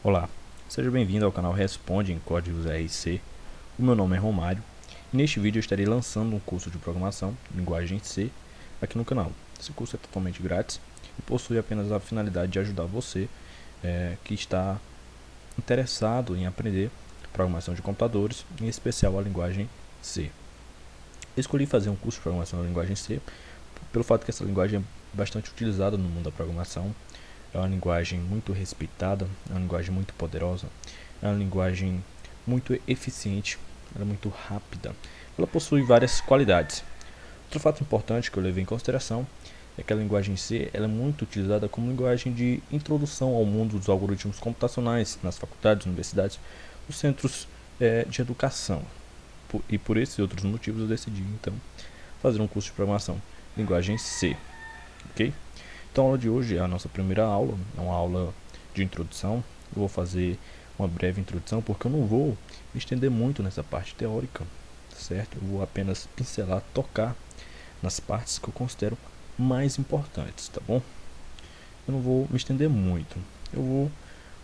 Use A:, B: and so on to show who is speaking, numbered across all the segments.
A: Olá, seja bem-vindo ao canal Responde em Códigos RC. O meu nome é Romário e neste vídeo eu estarei lançando um curso de programação em linguagem C aqui no canal. Esse curso é totalmente grátis e possui apenas a finalidade de ajudar você que está interessado em aprender programação de computadores, em especial a linguagem C. Eu escolhi fazer um curso de programação na linguagem C pelo fato que essa linguagem é bastante utilizada no mundo da programação. É uma linguagem muito respeitada, é uma linguagem muito poderosa, é uma linguagem muito eficiente, ela é muito rápida. Ela possui várias qualidades. Outro fato importante que eu levei em consideração é que a linguagem C ela é muito utilizada como linguagem de introdução ao mundo dos algoritmos computacionais nas faculdades, universidades, nos centros de educação. E por esses e outros motivos eu decidi então fazer um curso de programação linguagem C, ok? Então a aula de hoje é a nossa primeira aula, é uma aula de introdução. Eu vou fazer uma breve introdução porque eu não vou me estender muito nessa parte teórica, certo? Eu vou apenas pincelar, tocar nas partes que eu considero mais importantes, tá bom? Eu não vou me estender muito. Eu vou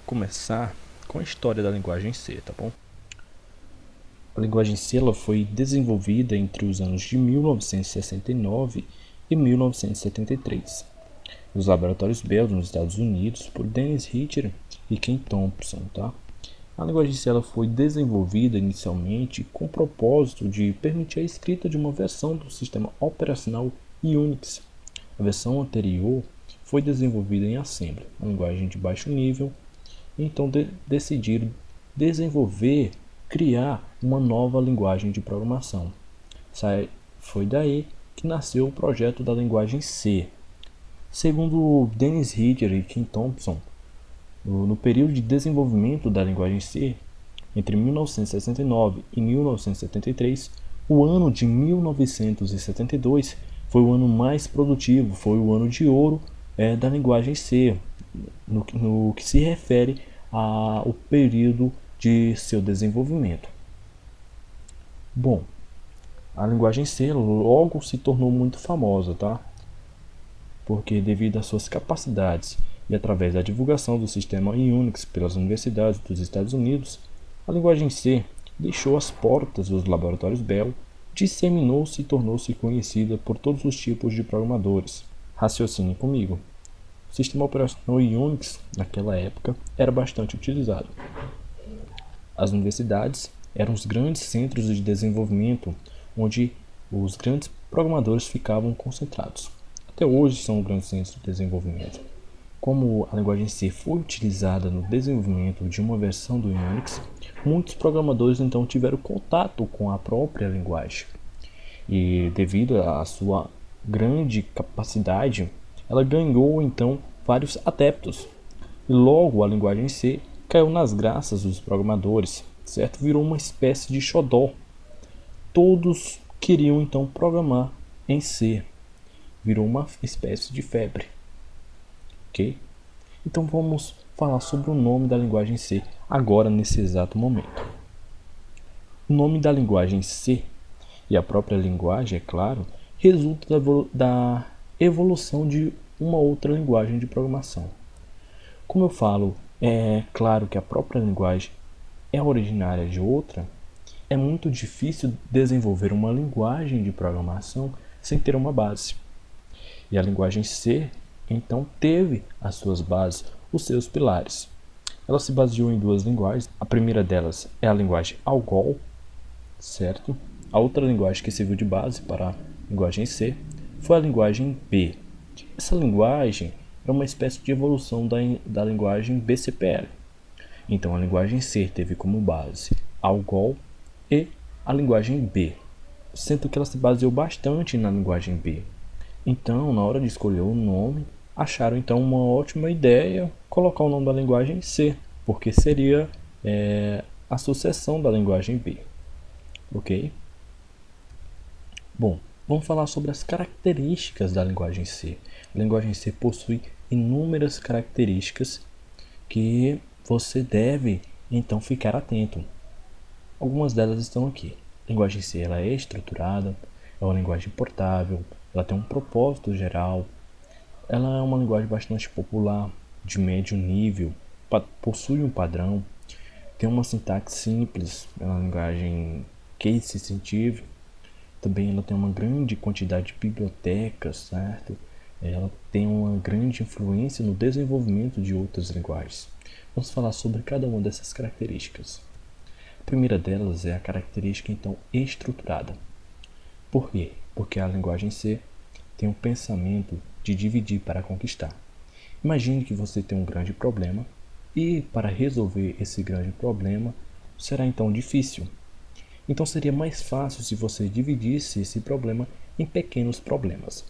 A: começar com a história da linguagem C, tá bom? A linguagem C ela foi desenvolvida entre os anos de 1969 e 1973. Nos laboratórios Bell nos Estados Unidos por Dennis Ritchie e Ken Thompson. Tá? A linguagem C ela foi desenvolvida inicialmente com o propósito de permitir a escrita de uma versão do sistema operacional Unix. A versão anterior foi desenvolvida em Assembly, uma linguagem de baixo nível, e então decidiram criar uma nova linguagem de programação. Foi daí que nasceu o projeto da linguagem C. Segundo Dennis Ritchie e Ken Thompson, no período de desenvolvimento da linguagem C, entre 1969 e 1973, o ano de 1972 foi o ano mais produtivo, foi o ano de ouro da linguagem C, no que se refere ao período de seu desenvolvimento. Bom, a linguagem C logo se tornou muito famosa, tá? Porque devido às suas capacidades e através da divulgação do sistema Unix pelas universidades dos Estados Unidos, a linguagem C deixou as portas dos laboratórios Bell, disseminou-se e tornou-se conhecida por todos os tipos de programadores. Raciocine comigo. O sistema operacional Unix, naquela época, era bastante utilizado. As universidades eram os grandes centros de desenvolvimento onde os grandes programadores ficavam concentrados. Até hoje são grandes centros de desenvolvimento. Como a linguagem C foi utilizada no desenvolvimento de uma versão do Unix, muitos programadores então tiveram contato com a própria linguagem. E devido à sua grande capacidade, ela ganhou então vários adeptos. E logo a linguagem C caiu nas graças dos programadores, certo? Virou uma espécie de xodó. Todos queriam então programar em C. Virou uma espécie de febre, ok? Então vamos falar sobre o nome da linguagem C agora nesse exato momento. O nome da linguagem C e a própria linguagem, é claro, resulta da evolução de uma outra linguagem de programação. Como eu falo, é claro que a própria linguagem é originária de outra, é muito difícil desenvolver uma linguagem de programação sem ter uma base. E a linguagem C, então, teve as suas bases, os seus pilares. Ela se baseou em duas linguagens. A primeira delas é a linguagem Algol, certo? A outra linguagem que serviu de base para a linguagem C foi a linguagem B. Essa linguagem é uma espécie de evolução da linguagem BCPL. Então, a linguagem C teve como base Algol e a linguagem B, sendo que ela se baseou bastante na linguagem B. Então, na hora de escolher o nome, acharam então uma ótima ideia colocar o nome da linguagem C, porque seria a sucessão da linguagem B, ok? Bom, vamos falar sobre as características da linguagem C. A linguagem C possui inúmeras características que você deve então ficar atento. Algumas delas estão aqui. A linguagem C ela é estruturada, é uma linguagem portável, ela tem um propósito geral, ela é uma linguagem bastante popular, de médio nível, possui um padrão, tem uma sintaxe simples, é uma linguagem case sensitive. Também ela tem uma grande quantidade de bibliotecas, certo? Ela tem uma grande influência no desenvolvimento de outras linguagens. Vamos falar sobre cada uma dessas características. A primeira delas é a característica então estruturada. Por quê? Porque a linguagem C tem um pensamento de dividir para conquistar. Imagine que você tem um grande problema e para resolver esse grande problema será então difícil. Então seria mais fácil se você dividisse esse problema em pequenos problemas.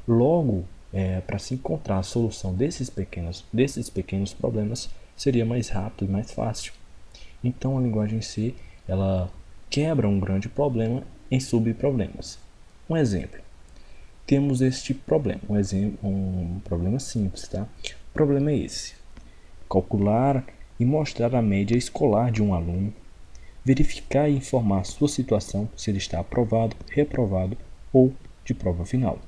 A: Logo, para se encontrar a solução desses pequenos problemas, seria mais rápido e mais fácil. Então a linguagem C, ela quebra um grande problema em subproblemas. Um exemplo. Temos este problema, um problema simples, tá? O problema é esse: calcular e mostrar a média escolar de um aluno, verificar e informar sua situação, se ele está aprovado, reprovado ou de prova final.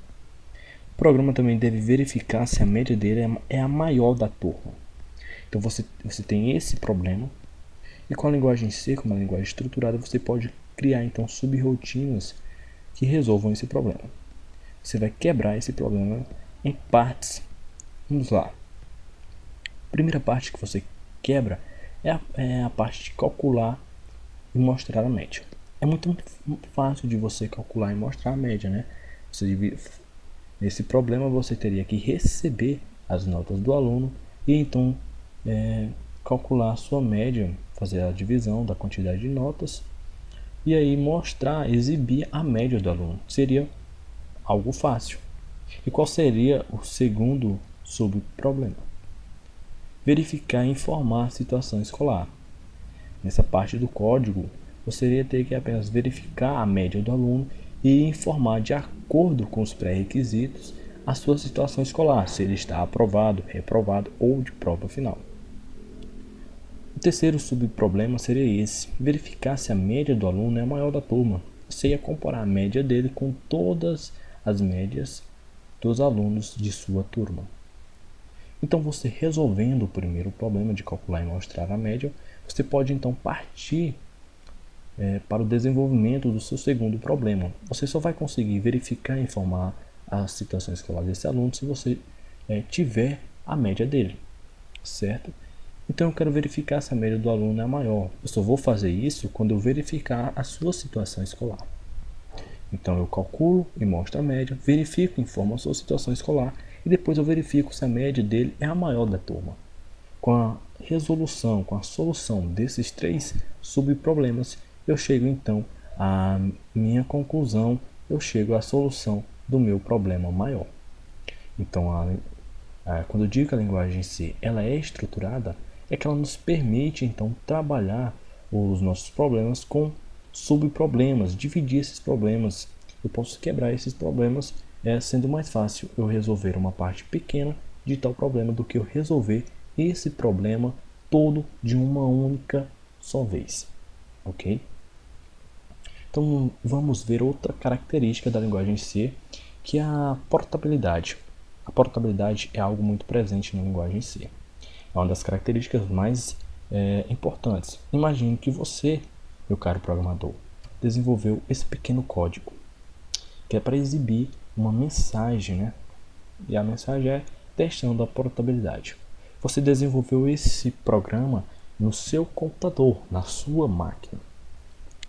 A: O programa também deve verificar se a média dele é a maior da turma. Então você tem esse problema, e com a linguagem C, como uma linguagem estruturada, você pode criar então subrrotinas que resolvam esse problema. Você vai quebrar esse problema em partes. Vamos lá. A primeira parte que você quebra é a parte de calcular e mostrar a média. É muito fácil de você calcular e mostrar a média, né? Nesse problema você teria que receber as notas do aluno e então calcular a sua média, fazer a divisão da quantidade de notas e aí exibir a média do aluno. Seria algo fácil. E qual seria o segundo subproblema? Verificar e informar a situação escolar. Nessa parte do código, você iria ter que apenas verificar a média do aluno e informar de acordo com os pré-requisitos a sua situação escolar, se ele está aprovado, reprovado ou de prova final. O terceiro subproblema seria esse: verificar se a média do aluno é a maior da turma. Você ia comparar a média dele com todas as médias dos alunos de sua turma. Então, você resolvendo o primeiro problema de calcular e mostrar a média, você pode então partir para o desenvolvimento do seu segundo problema. Você só vai conseguir verificar e informar a situação escolar desse aluno se você tiver a média dele, certo? Então eu quero verificar se a média do aluno é maior. Eu só vou fazer isso quando eu verificar a sua situação escolar. Então eu calculo e mostro a média, verifico e informo a sua situação escolar e depois eu verifico se a média dele é a maior da turma. Com a resolução, com a solução desses três subproblemas, eu chego então à minha conclusão, eu chego à solução do meu problema maior. Então, quando eu digo que a linguagem C ela é estruturada, é que ela nos permite então trabalhar os nossos problemas com subproblemas, dividir esses problemas. Eu posso quebrar esses problemas, sendo mais fácil eu resolver uma parte pequena de tal problema do que eu resolver esse problema todo de uma única só vez, ok? Então vamos ver outra característica da linguagem C, que é a portabilidade. A portabilidade é algo muito presente na linguagem C. É uma das características mais importantes. Imagine que você, meu caro programador, desenvolveu esse pequeno código, que é para exibir uma mensagem, né? E a mensagem é testando a portabilidade. Você desenvolveu esse programa no seu computador, na sua máquina.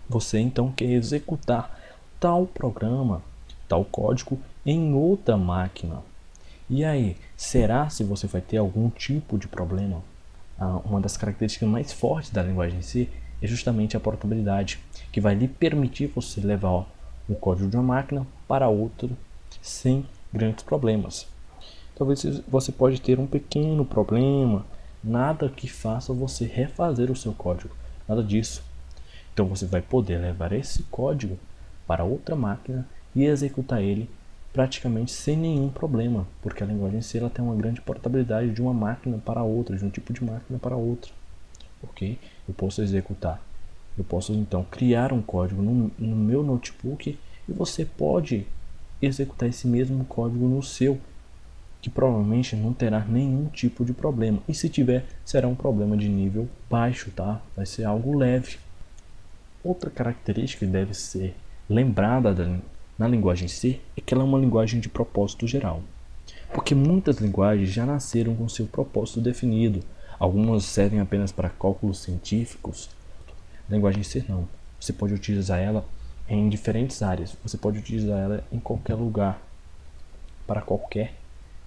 A: Você então quer executar tal programa, tal código em outra máquina. E aí, será se você vai ter algum tipo de problema? Uma das características mais fortes da linguagem C é justamente a portabilidade, que vai lhe permitir você levar o código de uma máquina para outra sem grandes problemas. Talvez você pode ter um pequeno problema, nada que faça você refazer o seu código, nada disso. Então você vai poder levar esse código para outra máquina e executar ele praticamente sem nenhum problema, porque a linguagem C ela tem uma grande portabilidade de uma máquina para outra, de um tipo de máquina para outra. Ok? Eu posso executar, eu posso então criar um código no meu notebook e você pode executar esse mesmo código no seu, que provavelmente não terá nenhum tipo de problema. E se tiver, será um problema de nível baixo, tá? Vai ser algo leve. Outra característica que deve ser lembrada na linguagem C é que ela é uma linguagem de propósito geral. Porque muitas linguagens já nasceram com seu propósito definido. Algumas servem apenas para cálculos científicos. A linguagem C não. Você pode utilizar ela em diferentes áreas. Você pode utilizar ela em qualquer lugar, para qualquer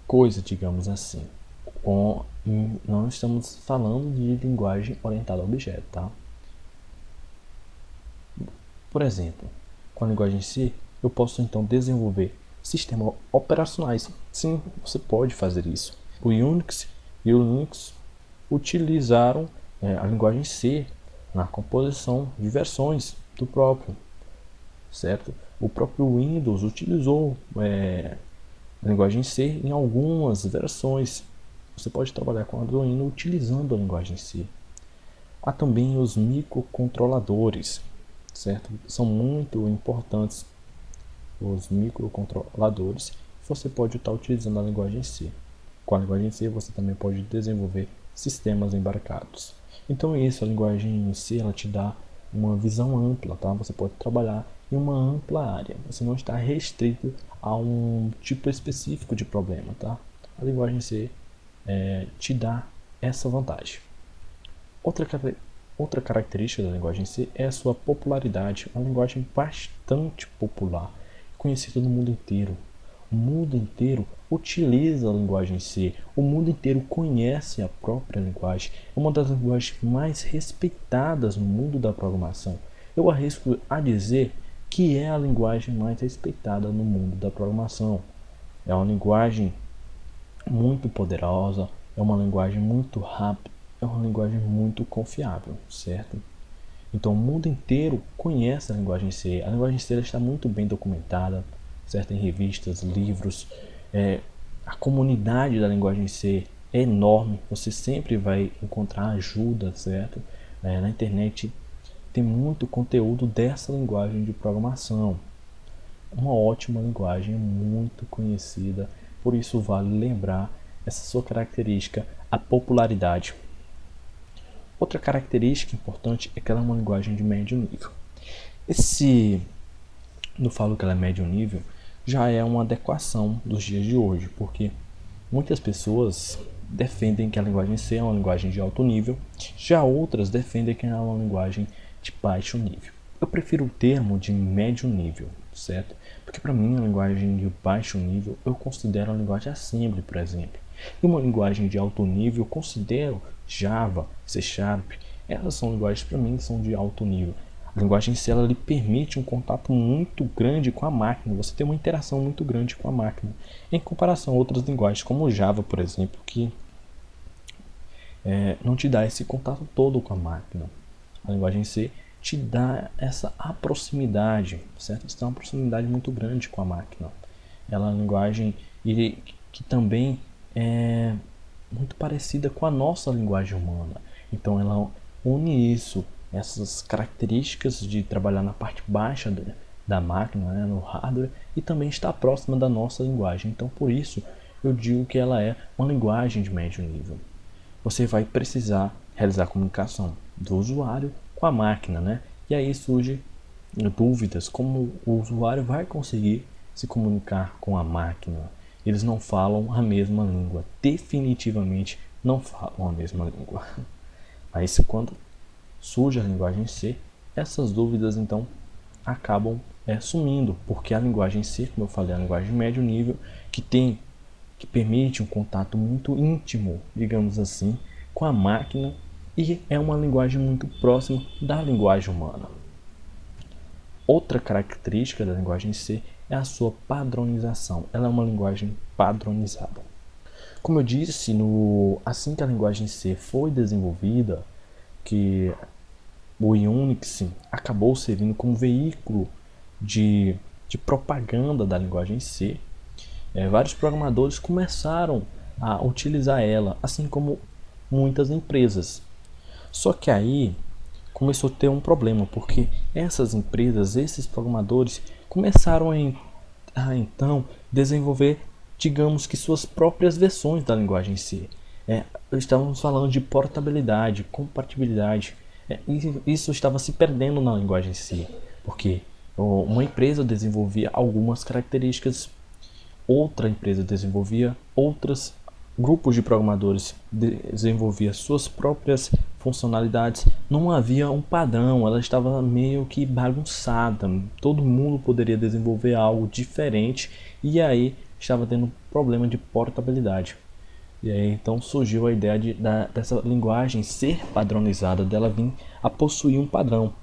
A: coisa, digamos assim. Não estamos falando de linguagem orientada a objeto, tá? Por exemplo, com a linguagem C, eu posso então desenvolver sistemas operacionais. Sim, você pode fazer isso. O Unix e o Linux utilizaram a linguagem C na composição de versões do próprio, certo? O próprio Windows utilizou a linguagem C em algumas versões. Você pode trabalhar com Arduino utilizando a linguagem C. Há também os microcontroladores, certo? São muito importantes os microcontroladores. Você pode estar utilizando a linguagem C. Com a linguagem C você também pode desenvolver sistemas embarcados. Então é isso, a linguagem C ela te dá uma visão ampla, tá? Você pode trabalhar em uma ampla área. Você não está restrito a um tipo específico de problema, tá? A linguagem C te dá essa vantagem. Outra característica da linguagem C é a sua popularidade. Uma linguagem bastante popular, conhecida no mundo inteiro. O mundo inteiro utiliza a linguagem C. O mundo inteiro conhece a própria linguagem. É uma das linguagens mais respeitadas no mundo da programação. Eu arrisco a dizer que é a linguagem mais respeitada no mundo da programação. É uma linguagem muito poderosa, é uma linguagem muito rápida, é uma linguagem muito confiável, certo? Então o mundo inteiro conhece a linguagem C. A linguagem C está muito bem documentada, certo? Em revistas, livros. A comunidade da linguagem C é enorme. Você sempre vai encontrar ajuda, certo? Na internet tem muito conteúdo dessa linguagem de programação. Uma ótima linguagem, muito conhecida. Por isso vale lembrar essa sua característica, a popularidade. Outra característica importante é que ela é uma linguagem de médio nível. Eu falo que ela é médio nível, já é uma adequação dos dias de hoje, porque muitas pessoas defendem que a linguagem C é uma linguagem de alto nível, já outras defendem que é uma linguagem de baixo nível. Eu prefiro o termo de médio nível, certo? Porque para mim a linguagem de baixo nível eu considero a linguagem Assembly, por exemplo. E uma linguagem de alto nível eu considero Java, C Sharp. Essas são linguagens para mim que são de alto nível. A linguagem C ela lhe permite um contato muito grande com a máquina. Você tem uma interação muito grande com a máquina. Em comparação a outras linguagens como o Java, por exemplo, que não te dá esse contato todo com a máquina. A linguagem C te dá essa proximidade, certo? Você tem uma proximidade muito grande com a máquina. Ela é uma linguagem que também é muito parecida com a nossa linguagem humana. Então ela une isso, essas características de trabalhar na parte baixa da máquina, né, no hardware, e também está próxima da nossa linguagem. Então por isso eu digo que ela é uma linguagem de médio nível. Você vai precisar realizar a comunicação do usuário com a máquina, né? E aí surgem dúvidas como o usuário vai conseguir se comunicar com a máquina. Eles não falam a mesma língua, definitivamente não falam a mesma língua. Mas quando surge a linguagem C, essas dúvidas então acabam sumindo, porque a linguagem C, como eu falei, é a linguagem de médio nível que permite um contato muito íntimo, digamos assim, com a máquina, e é uma linguagem muito próxima da linguagem humana. Outra característica da linguagem C é a sua padronização. Ela é uma linguagem padronizada. Como eu disse, assim que a linguagem C foi desenvolvida, que o Unix acabou servindo como veículo de propaganda da linguagem C, vários programadores começaram a utilizar ela, assim como muitas empresas. Só que aí começou a ter um problema, porque essas empresas, esses programadores começaram a então desenvolver digamos que suas próprias versões da linguagem C. Estávamos falando de portabilidade, compatibilidade. Isso estava se perdendo na linguagem C, porque uma empresa desenvolvia algumas características, outra empresa desenvolvia outras, grupos de programadores desenvolvia suas próprias funcionalidades, não havia um padrão, ela estava meio que bagunçada, todo mundo poderia desenvolver algo diferente e aí estava tendo problema de portabilidade. E aí então surgiu a ideia dessa linguagem ser padronizada, dela vir a possuir um padrão.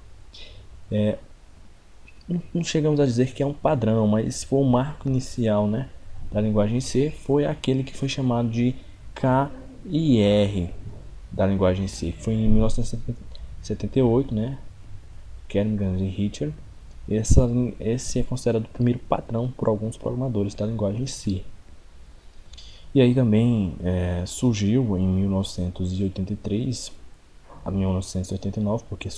A: Não chegamos a dizer que é um padrão, mas foi o marco inicial, né, da linguagem C, foi aquele que foi chamado de KIR da linguagem C. Foi em 1978, né, Kernighan e Richter. Esse é considerado o primeiro padrão por alguns programadores da linguagem C. E aí também surgiu em 1983 a 1989, porque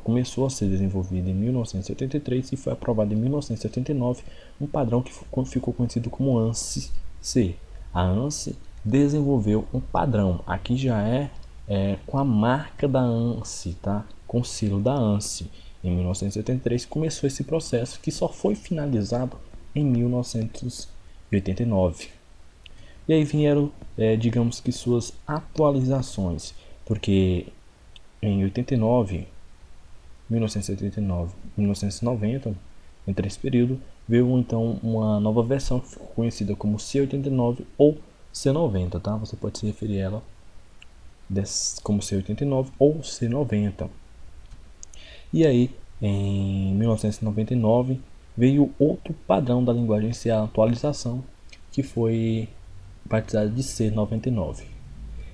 A: começou a ser desenvolvido em 1983 e foi aprovado em 1979 um padrão que ficou conhecido como ANSI-C. A ANSI desenvolveu um padrão, aqui já com a marca da ANSI, tá? Com o selo da ANSI. Em 1973 começou esse processo que só foi finalizado em 1989. E aí vieram, digamos que suas atualizações, porque em 1989, 1990, entre esse período, veio então uma nova versão conhecida como C89 ou C90, tá? Você pode se referir a ela como C89 ou C90. E aí, em 1999, veio outro padrão da linguagem C, a atualização, que foi batizado de C99.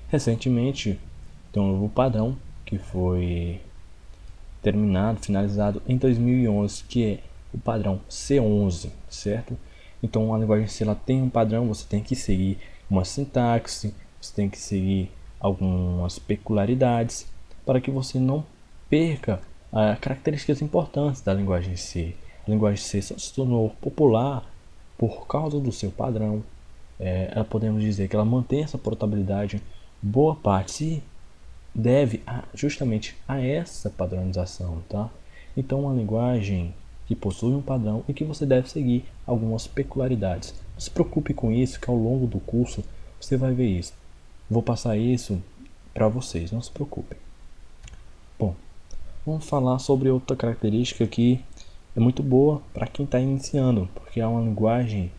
A: Recentemente, tem um novo padrão que foi finalizado em 2011, que é o padrão C11, certo? Então a linguagem C ela tem um padrão, você tem que seguir uma sintaxe, você tem que seguir algumas peculiaridades para que você não perca características importantes da linguagem C. A linguagem C só se tornou popular por causa do seu padrão. Podemos dizer que ela mantém essa portabilidade, boa parte se deve justamente a essa padronização, tá? Então uma linguagem que possui um padrão e que você deve seguir algumas peculiaridades. Não se preocupe com isso, que ao longo do curso você vai ver isso. Vou passar isso para vocês, não se preocupe. Bom, vamos falar sobre outra característica que é muito boa para quem está iniciando, porque é uma linguagem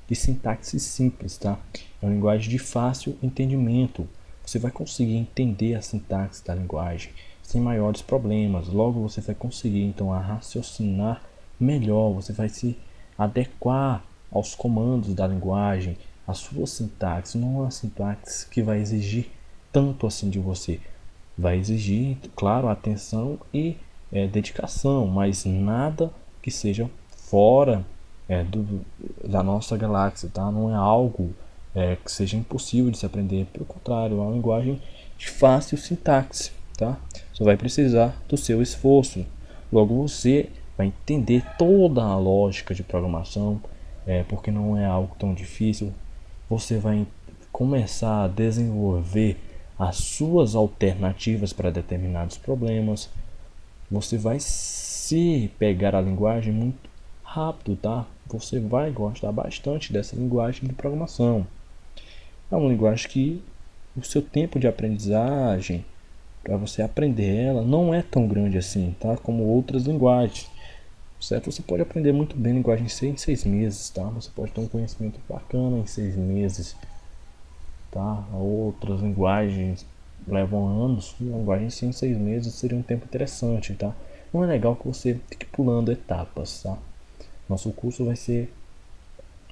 A: de sintaxe simples, tá? É uma linguagem de fácil entendimento. Você vai conseguir entender a sintaxe da linguagem sem maiores problemas. Logo você vai conseguir então raciocinar melhor, você vai se adequar aos comandos da linguagem, a sua sintaxe, não é uma sintaxe que vai exigir tanto assim de você. Vai exigir, claro, atenção e dedicação, mas nada que seja fora da nossa galáxia, tá? Não é algo que seja impossível de se aprender, pelo contrário, é uma linguagem de fácil sintaxe, tá? Só vai precisar do seu esforço. Logo você vai entender toda a lógica de programação, porque não é algo tão difícil. Você vai começar a desenvolver as suas alternativas para determinados problemas. Você vai se pegar a linguagem muito rápido, tá? Você vai gostar bastante dessa linguagem de programação. É uma linguagem que o seu tempo de aprendizagem para você aprender ela não é tão grande assim, tá? Como outras linguagens, certo? Você pode aprender muito bem a linguagem C em 6 meses, tá? Você pode ter um conhecimento bacana em 6 meses, tá? Outras linguagens levam anos, e a linguagem C em 6 meses seria um tempo interessante, tá? Não é legal que você fique pulando etapas, tá? Nosso curso vai ser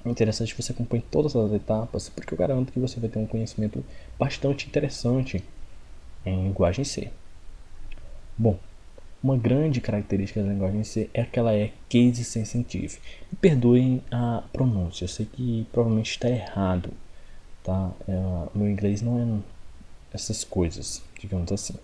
A: interessante que você acompanhe todas as etapas, porque eu garanto que você vai ter um conhecimento bastante interessante em linguagem C. Bom, uma grande característica da linguagem C é que ela é case sensitive. Me perdoem a pronúncia, eu sei que provavelmente está errado, tá? Meu inglês não é essas coisas, digamos assim.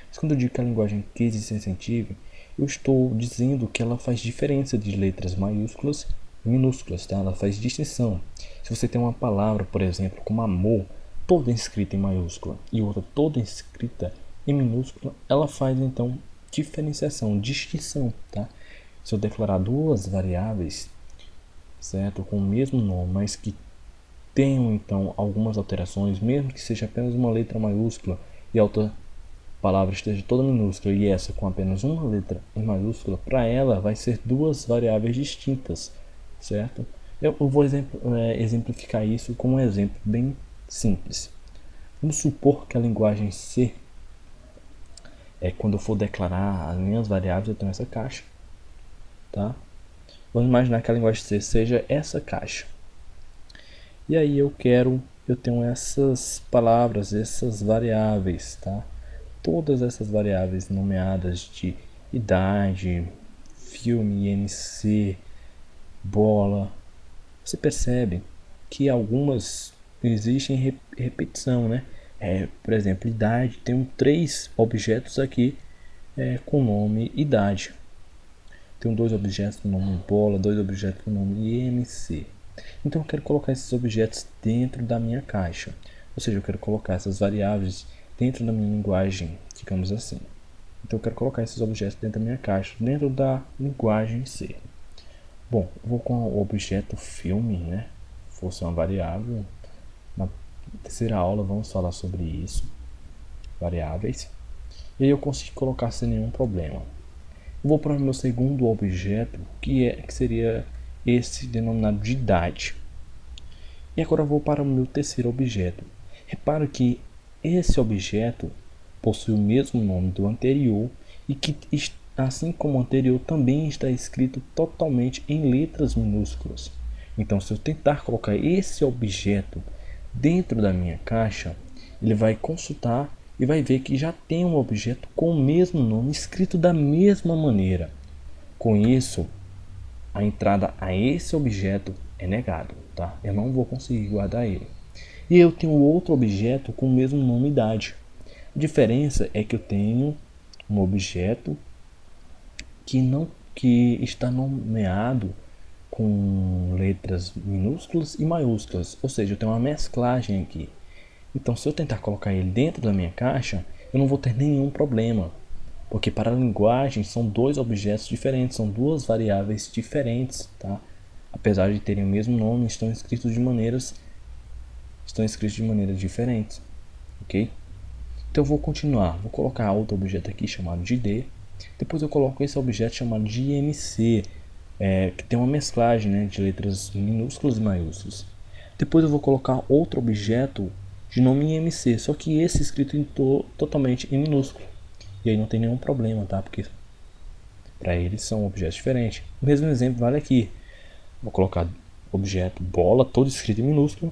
A: Mas quando eu digo que a linguagem é case sensitive, eu estou dizendo que ela faz diferença de letras maiúsculas minúsculas, tá? Ela faz distinção. Se você tem uma palavra, por exemplo, como amor, toda escrita em maiúscula e outra toda escrita em minúscula, ela faz então diferenciação, distinção, tá? Se eu declarar duas variáveis, certo, com o mesmo nome, mas que tenham então algumas alterações, mesmo que seja apenas uma letra maiúscula e a outra palavra esteja toda minúscula e essa com apenas uma letra em maiúscula, para ela vai ser duas variáveis distintas, certo? Eu vou exemplificar isso com um exemplo bem simples. Vamos supor que a linguagem C, quando eu for declarar as minhas variáveis, eu tenho essa caixa, tá? Vamos imaginar que a linguagem C seja essa caixa. E aí eu tenho essas palavras, essas variáveis, tá? Todas essas variáveis nomeadas de idade, filme, INC, bola. Você percebe que algumas existem repetição, né? Por exemplo, idade, tem 3 objetos aqui com o nome idade. Tenho 2 objetos com o nome bola, 2 objetos com o nome IMC. Então eu quero colocar esses objetos dentro da minha caixa. Ou seja, eu quero colocar essas variáveis dentro da minha linguagem, digamos assim. Então eu quero colocar esses objetos dentro da minha caixa, dentro da linguagem C. Bom, eu vou com o objeto filme, né? Fosse uma variável. Na terceira aula vamos falar sobre isso, variáveis. E aí eu consigo colocar sem nenhum problema. Eu vou para o meu segundo objeto, que seria esse denominado de idade. E agora eu vou para o meu terceiro objeto. Repara que esse objeto possui o mesmo nome do anterior e que, assim como o anterior, também está escrito totalmente em letras minúsculas. Então, se eu tentar colocar esse objeto dentro da minha caixa, ele vai consultar e vai ver que já tem um objeto com o mesmo nome escrito da mesma maneira. Com isso, a entrada a esse objeto é negado, tá? Eu não vou conseguir guardar ele. E eu tenho outro objeto com o mesmo nome idade. A diferença é que eu tenho um objeto que está nomeado com letras minúsculas e maiúsculas, ou seja, eu tenho uma mesclagem aqui. Então, se eu tentar colocar ele dentro da minha caixa, eu não vou ter nenhum problema, porque para a linguagem são 2 objetos diferentes, são 2 variáveis diferentes, tá? Apesar de terem o mesmo nome, estão escritos de maneiras diferentes, ok? Então eu vou continuar, vou colocar outro objeto aqui chamado de D, depois eu coloco esse objeto chamado de IMC, que tem uma mesclagem, né, de letras minúsculas e maiúsculas. Depois eu vou colocar outro objeto de nome IMC, só que esse escrito totalmente em minúsculo. E aí não tem nenhum problema, tá? Porque para eles são objetos diferentes. O mesmo exemplo vale aqui. Vou colocar objeto bola, todo escrito em minúsculo.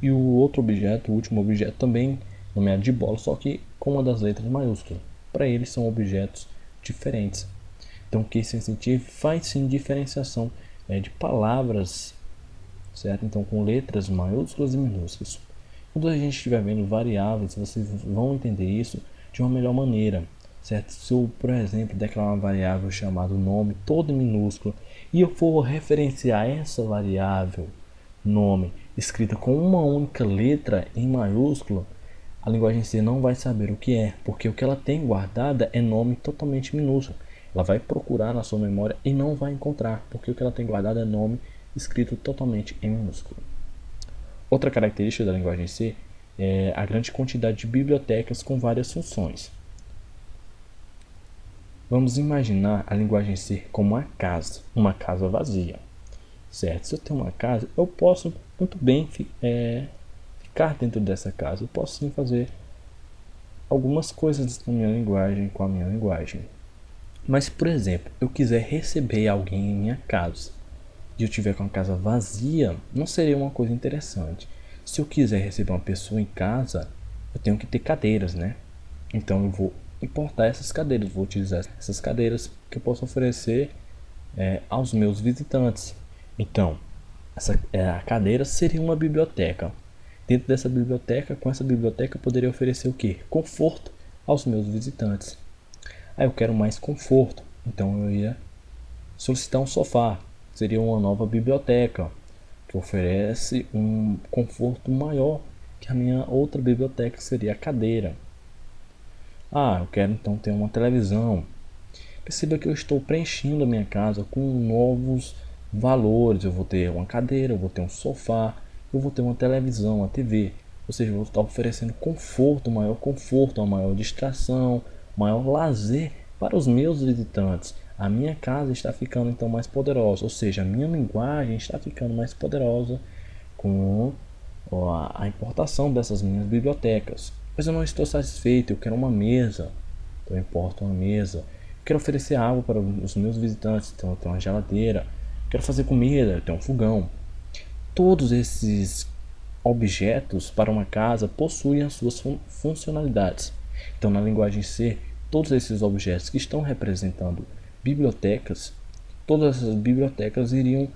A: E o outro objeto, o último objeto também nomeado de bola, só que com uma das letras maiúsculas. Para eles são objetos diferentes. Então, o que isso incentivo faz sim diferenciação de palavras, certo? Então, com letras maiúsculas e minúsculas. Quando a gente estiver vendo variáveis, vocês vão entender isso de uma melhor maneira, certo? Se eu, por exemplo, declarar uma variável chamada nome todo em minúsculo e eu for referenciar essa variável nome escrita com uma única letra em maiúsculo, a linguagem C não vai saber o que é, porque o que ela tem guardada é nome totalmente minúsculo. Ela vai procurar na sua memória e não vai encontrar, porque o que ela tem guardado é nome escrito totalmente em minúsculo. Outra característica da linguagem C é a grande quantidade de bibliotecas com várias funções. Vamos imaginar a linguagem C como uma casa vazia, certo? Se eu tenho uma casa, eu posso muito bem ficar dentro dessa casa. Eu posso sim fazer algumas coisas com a minha linguagem. Mas, por exemplo, eu quiser receber alguém em minha casa e eu tiver com a casa vazia, não seria uma coisa interessante. Se eu quiser receber uma pessoa em casa, eu tenho que ter cadeiras, né? Então eu vou importar essas cadeiras, vou utilizar essas cadeiras que eu posso oferecer aos meus visitantes. Então, a cadeira seria uma biblioteca. Dentro dessa biblioteca, com essa biblioteca eu poderia oferecer o quê? Conforto aos meus visitantes. Aí eu quero mais conforto, então eu ia solicitar um sofá. seria uma nova biblioteca que oferece um conforto maior que a minha outra biblioteca, que seria a cadeira. Eu quero então ter uma televisão. Perceba que eu estou preenchendo a minha casa com novos valores. Eu vou ter uma cadeira, eu vou ter um sofá, eu vou ter uma televisão, uma TV. Ou seja, eu vou estar oferecendo conforto, uma maior distração, maior lazer para os meus visitantes. A minha casa está ficando então mais poderosa, ou seja, a minha linguagem está ficando mais poderosa com a importação dessas minhas bibliotecas. Mas eu não estou satisfeito, eu quero uma mesa. Então eu importo uma mesa. Eu quero oferecer água para os meus visitantes, então eu tenho uma geladeira. Eu quero fazer comida, eu tenho um fogão. Todos esses objetos para uma casa possuem as suas funcionalidades. Então na linguagem C, todos esses objetos que estão representando bibliotecas, todas essas bibliotecas iriam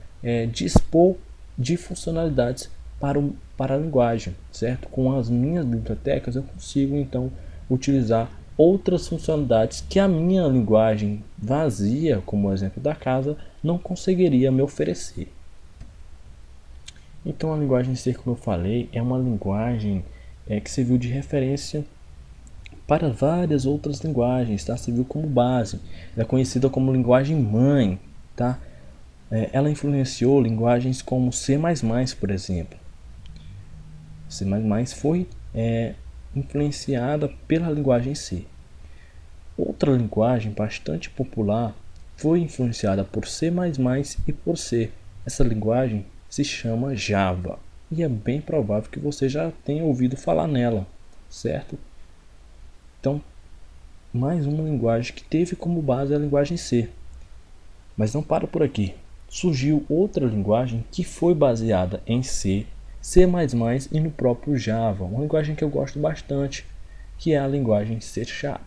A: dispor de funcionalidades para a linguagem, certo? Com as minhas bibliotecas eu consigo então utilizar outras funcionalidades que a minha linguagem vazia, como o exemplo da casa, não conseguiria me oferecer. Então a linguagem C, como eu falei, é uma linguagem que serviu de referência para várias outras linguagens, tá? Serviu como base. Ela é conhecida como linguagem mãe, tá? Ela influenciou linguagens como C++, por exemplo. C++ foi influenciada pela linguagem C. Outra linguagem bastante popular foi influenciada por C++ e por C. Essa linguagem se chama Java. E é bem provável que você já tenha ouvido falar nela, certo? Então, mais uma linguagem que teve como base a linguagem C. Mas não para por aqui. Surgiu outra linguagem que foi baseada em C, C++ e no próprio Java. Uma linguagem que eu gosto bastante, que é a linguagem C#. A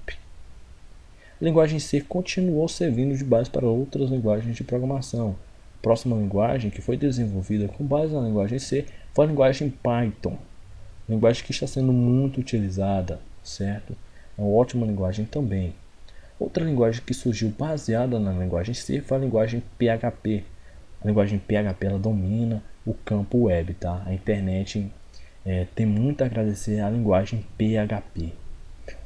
A: linguagem C continuou servindo de base para outras linguagens de programação. A próxima linguagem que foi desenvolvida com base na linguagem C foi a linguagem Python. Linguagem que está sendo muito utilizada, certo? É uma ótima linguagem também. Outra linguagem que surgiu baseada na linguagem C foi a linguagem PHP. A linguagem PHP ela domina o campo web, tá? A internet tem muito a agradecer à linguagem PHP.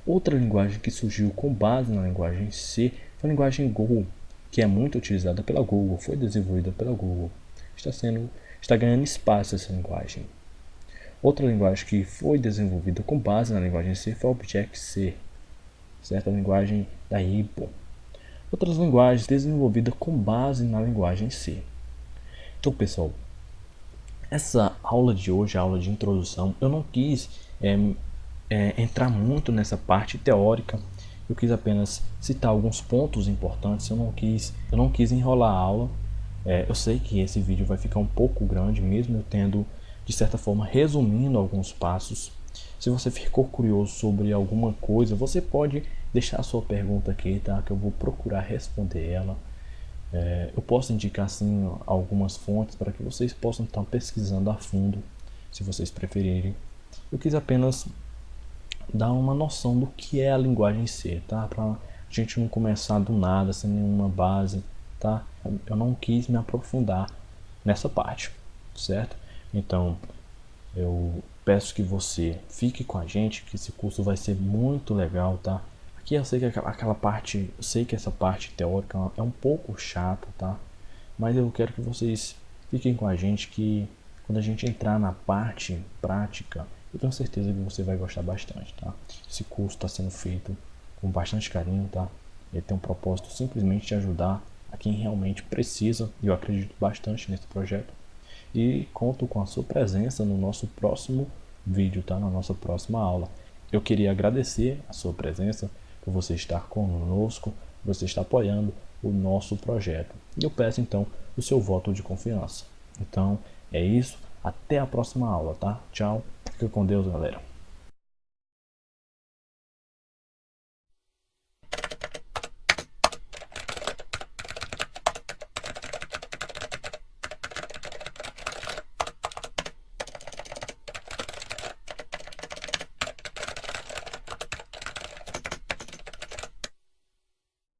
A: Outra linguagem que surgiu com base na linguagem C foi a linguagem Go, que é muito utilizada pela Google, foi desenvolvida pela Google. Está ganhando espaço essa linguagem. Outra linguagem que foi desenvolvida com base na linguagem C foi a Objective-C, certo? A linguagem da Apple. Outras linguagens desenvolvidas com base na linguagem C. Então, pessoal, essa aula de hoje, a aula de introdução, eu não quis entrar muito nessa parte teórica. Eu quis apenas citar alguns pontos importantes. Eu não quis enrolar a aula. Eu sei que esse vídeo vai ficar um pouco grande, mesmo eu tendo, de certa forma, resumindo alguns passos. Se você ficou curioso sobre alguma coisa, você pode deixar a sua pergunta aqui, tá? Que eu vou procurar responder ela. Eu posso indicar sim algumas fontes para que vocês possam estar pesquisando a fundo, se vocês preferirem. Eu quis apenas dar uma noção do que é a linguagem C, tá? Para a gente não começar do nada, sem nenhuma base, tá? Eu não quis me aprofundar nessa parte, certo? Então, eu peço que você fique com a gente, que esse curso vai ser muito legal, tá? Aqui eu sei que aquela parte, eu sei que essa parte teórica é um pouco chata, tá? Mas eu quero que vocês fiquem com a gente, que quando a gente entrar na parte prática, eu tenho certeza que você vai gostar bastante, tá? Esse curso está sendo feito com bastante carinho, tá? Ele tem um propósito simplesmente de ajudar a quem realmente precisa, e eu acredito bastante nesse projeto. E conto com a sua presença no nosso próximo vídeo, tá? Na nossa próxima aula. Eu queria agradecer a sua presença, por você estar conosco, por você estar apoiando o nosso projeto. E eu peço então o seu voto de confiança. Então é isso, até a próxima aula, tá? Tchau, fica com Deus, galera.